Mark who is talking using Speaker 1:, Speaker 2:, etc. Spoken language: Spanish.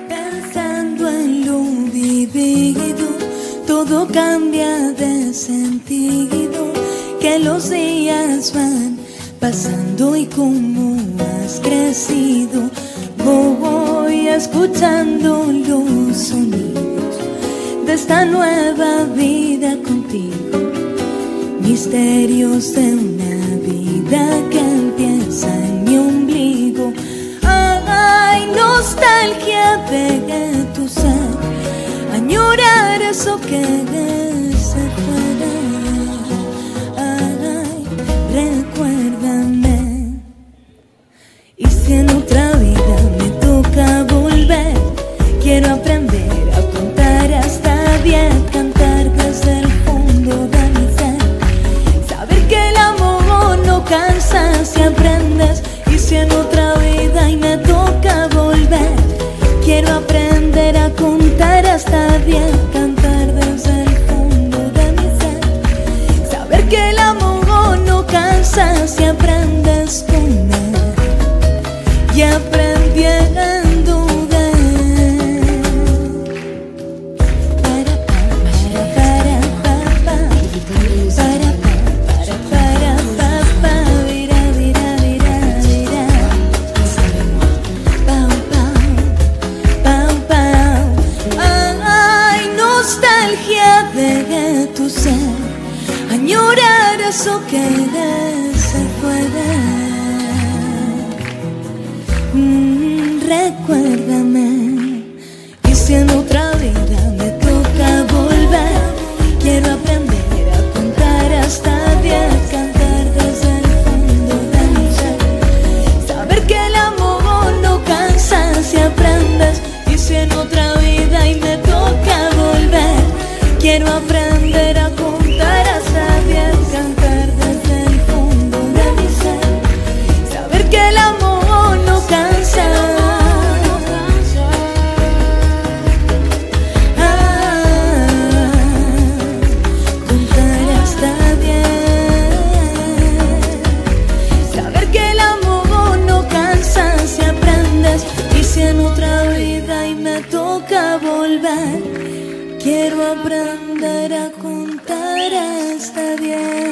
Speaker 1: Pensando en lo vivido, todo cambia de sentido, que los días van pasando y como has crecido, voy escuchando los sonidos de esta nueva vida contigo, misterios de una vida que empieza en mi ombligo. Ay, nostalgia de tu ser, añorar eso que se fuera. Ay, recuérdame. Y si en otra vida me toca volver, quiero aprender a contar hasta 10, cantar desde el fondo de mi ser, saber que el amor no cansa si aprendes. Y si en otra vida y me toca volver, quiero aprender a contar hasta 10, cantar desde el fondo de mi ser, saber que el amor no cansa si aprendes con él. Y aprendiendo de ay, nostalgia de tu ser, añorar eso que se puede. Recuérdame. Y si en otra vida me toca volver, quiero aprender a contar hasta 10, cantar desde el fondo de mi ser, saber que el amor no cansa si aprendes. Y si en otra vida y me toca volver, quiero aprender a contar hasta 10, cantar desde el fondo de mi ser, saber que el amor no cansa. Volver, quiero aprender a contar hasta 10.